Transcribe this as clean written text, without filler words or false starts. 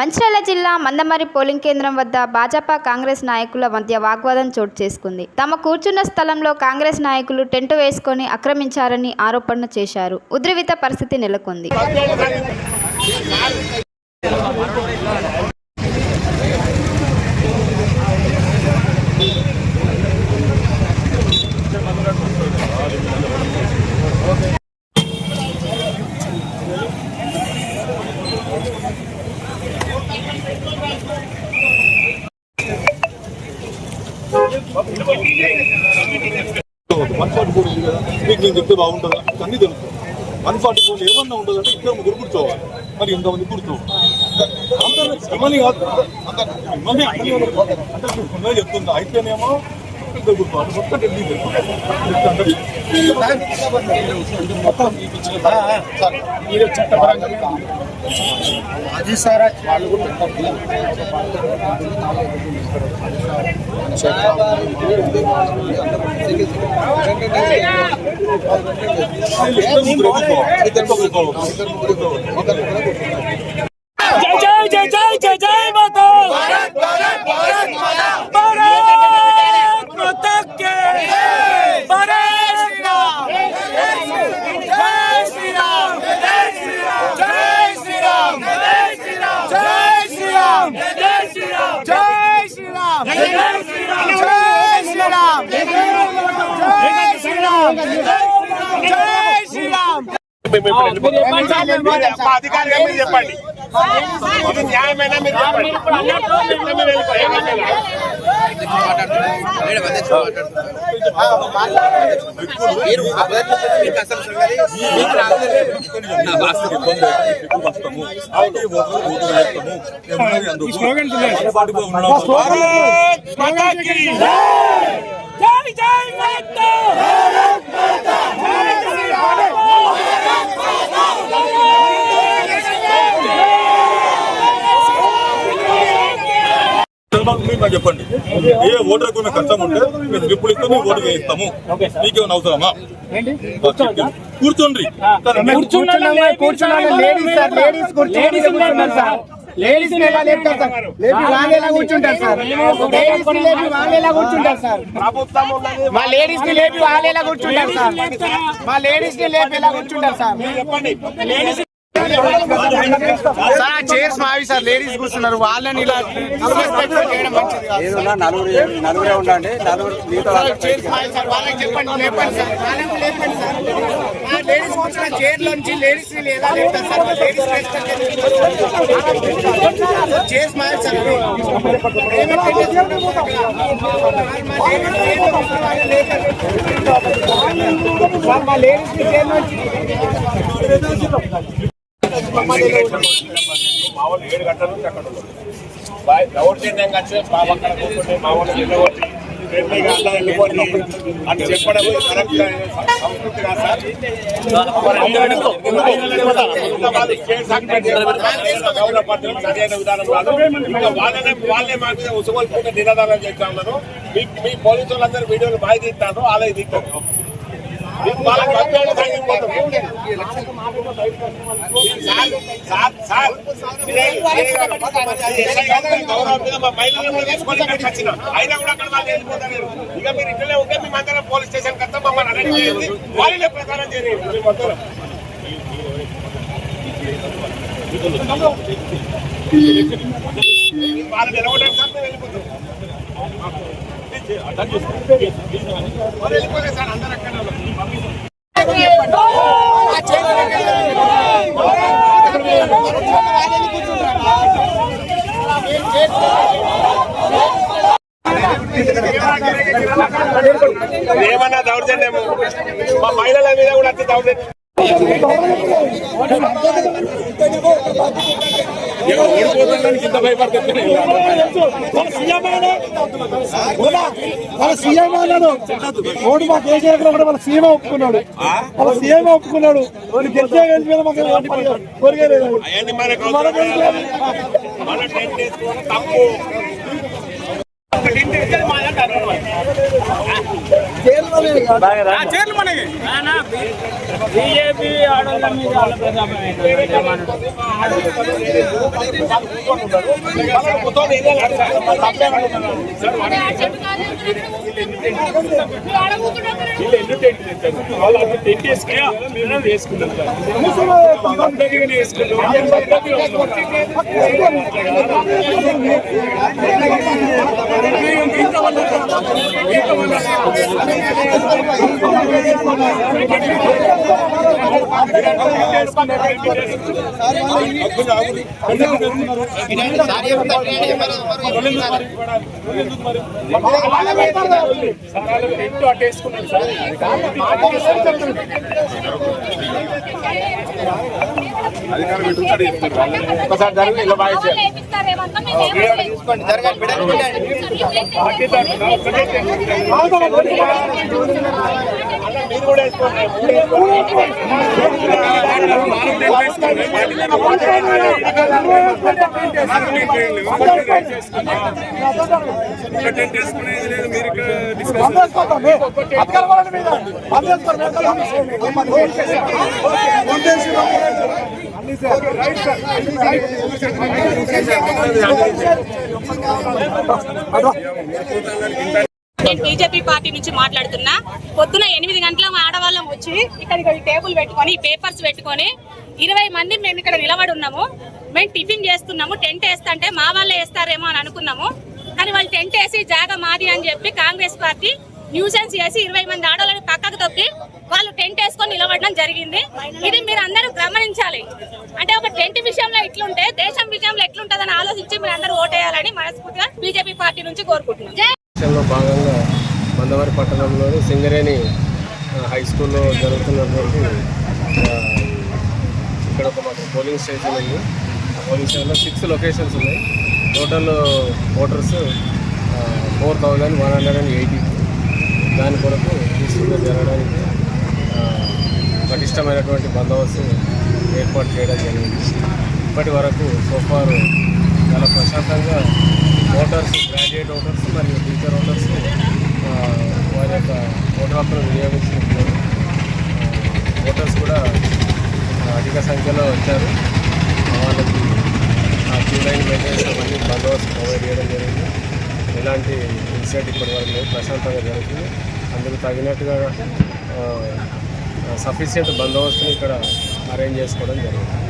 మంచిర్యాల జిల్లా మందమర్రి పోలింగ్ కేంద్రం వద్ద భాజపా కాంగ్రెస్ నాయకుల మధ్య వాగ్వాదం చోటు చేసుకుంది. తమ కూర్చున్న స్థలంలో కాంగ్రెస్ నాయకులు టెంటు వేసుకొని ఆక్రమించారని ఆరోపణలు చేశారు. ఉద్రిక్త పరిస్థితి నెలకొంది. మీకు నేను చెప్తే బాగుంటుందా? అన్నీ తెలుసు. 144 ఏమన్నా ఉంటుందంటే ఇద్దరు ముగ్గురు కూర్చోవాలి. మరి ఇంతమంది కూర్చోవాలి మిమ్మల్ని కాదు, మిమ్మల్ని చెప్తుందా? అయితేనేమో ఇద్దరు కూర్చోవాలి. మొత్తం ఢిల్లీ చట్టపరంగా అది సార్ వాళ్ళు కూడా जय जय जय जय जय माता भारत भारत भारत माता भारत माता के भारत श्री राम जय श्री राम जय श्री राम जय श्री राम जय श्री राम जय श्री राम जय श्री राम जय श्री राम जय श्री राम जय श्री राम जय श्री राम అధికారిగా మీరు చెప్పండి, ఇది న్యాయమైన మీరు చెప్పండి. చెప్పండి, ఏ ఓటర్కు మేము కష్టం ఉంటే మేము స్లిప్పులు ఇస్తే మేము ఓటు వేయిస్తాము. మీకేమైనా అవసరమా? కూర్చోండి. లేడీస్ వాళ్ళేలా కూర్చుంటారు సార్, వాళ్ళేలా కూర్చుంటారు సార్, మా లేడీస్ ని లేపి వాళ్ళేలా కూర్చుంటారు సార్, మా లేడీస్ ని లేపి ఎలా కూర్చుంటారు సార్. చైర్స్ మావి సార్, లేడీస్ కూర్చున్నారు, వాళ్ళని ఇలా చేయడం మంచిది కాదు. చైర్స్ మావి సార్, వాళ్ళకి చెప్పండి, లేపండి సార్, వాళ్ళకి లేపండి సార్. లేడీస్ కూర్చున్న చైర్ లోంచి లేడీస్ ని ఎలా లేపుతారు సార్? చైర్స్ మావి సార్, మా లేడీస్ ని చైర్ నుంచి మామూలు 7 గంటల నుంచి అక్కడ దౌర్జన్యంగా అక్కడ కూర్చుంటే మామూలు వెళ్ళగొట్టి అని చెప్పడం కరెక్ట్ సంస్కృతి కాదు సార్. గౌరవ పద్ధతులు సరైన విధానం కాదు. ఇంకా వాళ్ళే మా మీద ఉసుగొల్పుగా నినాదాలు చేస్తా ఉన్నారు. మీ పోలీసు వాళ్ళందరూ వీడియోలు బాగా తీస్తారు, అలాగే తీస్తారు. అయినా కూడా అక్కడ వాళ్ళు వెళ్ళిపోతారు. ఇక మీరు ఇంట్లో ఉంటే మేమందరం పోలీస్ స్టేషన్ కన్నా మమ్మల్ని అరెస్ట్ చేయండి, వాళ్ళే ప్రచారం చేయండి. వాళ్ళు నిలబడడం సార్, మేము వెళ్ళిపోతాం. వెళ్ళిపోలేదు సార్, అందరూ అక్కడ ఏమన్నా దౌర్జన్యం మా మహిళల మీద కూడా అతి దౌర్జన్యం. ఇంత భయపడుతుంది వాళ్ళ సీఎం అన్నాడు, ఓటు మా కేసీఆర్ కూడా వాళ్ళ సీఎం ఒప్పుకున్నాడు, వాళ్ళ సీఎం ఒప్పుకున్నాడు. గెలిచే గెలిచిన మాకు కోరికలేదు. తప్పు బీజేపీ ఆడవాళ్ళ మీద వాళ్ళ అట్టేసుకున్నాడు సార్. ఒకసారి జరిగి ఇలా బాగా తీసుకోండి జరగాలి మీరు కూడా వేసుకోండి. నేను బీజేపీ పార్టీ నుంచి మాట్లాడుతున్నా. పొద్దున 8 గంటల ఆడవాళ్ళం వచ్చి ఇక్కడ టేబుల్ పెట్టుకొని పేపర్స్ పెట్టుకొని 20 మంది మేము ఇక్కడ నిలబడి ఉన్నాము. మేము టిఫిన్ చేస్తున్నాము. టెంట్ వేస్తుంటే మా వాళ్ళే వేస్తారేమో అని అనుకున్నాము. కానీ వాళ్ళు టెంట్ వేసి జాగా మాది అని చెప్పి కాంగ్రెస్ పార్టీ న్యూసెన్స్ చేసి 20 మంది ఆడవాళ్ళని పక్కకు తొక్కి వాళ్ళు టెంట్ వేసుకొని నిలబడడం జరిగింది. ఇది మీరు అందరూ గమనించాలి. అంటే ఒక టెంట్ విషయంలో ఇట్లుంటే దేశం విషయంలో ఎట్లుంటుందని ఆలోచించి మీరు అందరూ ఓటేయాలని మనస్ఫూర్తిగా బీజేపీ పార్టీ నుంచి కోరుకుంటున్నాం. లో భాగంగా మందవారి పట్టణంలోని సింగరేణి హై స్కూల్లో జరుగుతున్నటువంటి ఇక్కడ ఒక మాకు పోలింగ్ స్టేషన్ ఉంది. పోలింగ్ స్టేషన్లో 6 లొకేషన్స్ ఉన్నాయి. Total voters 4180. దాని కొరకు పీస్ఫుల్గా జరగడానికి పటిష్టమైనటువంటి బందోబస్తు ఏర్పాటు చేయడం జరిగింది. ఇప్పటి వరకు సోఫార్ చాలా ప్రశాంతంగా ఓటర్స్, గ్రాడ్యుయేట్ ఓటర్స్ మరియు టీచర్ ఓటర్స్ వారి యొక్క ఓటర్ హక్కును వినియోగించుకుంటున్నారు. ఓటర్స్ కూడా అధిక సంఖ్యలో వచ్చారు. వాళ్ళకి క్యూ లైన్ మెయింటెనెన్స్ అవన్నీ బందోబస్తు ప్రొవైడ్ చేయడం జరిగింది. ఎలాంటి ఇన్సిడెంట్ ఇప్పటి వరకు లేదు, ప్రశాంతంగా జరుగుతుంది. అందుకు తగినట్టుగా సఫిషియెంట్ బందోబస్తుని ఇక్కడ అరేంజ్ చేసుకోవడం జరిగింది.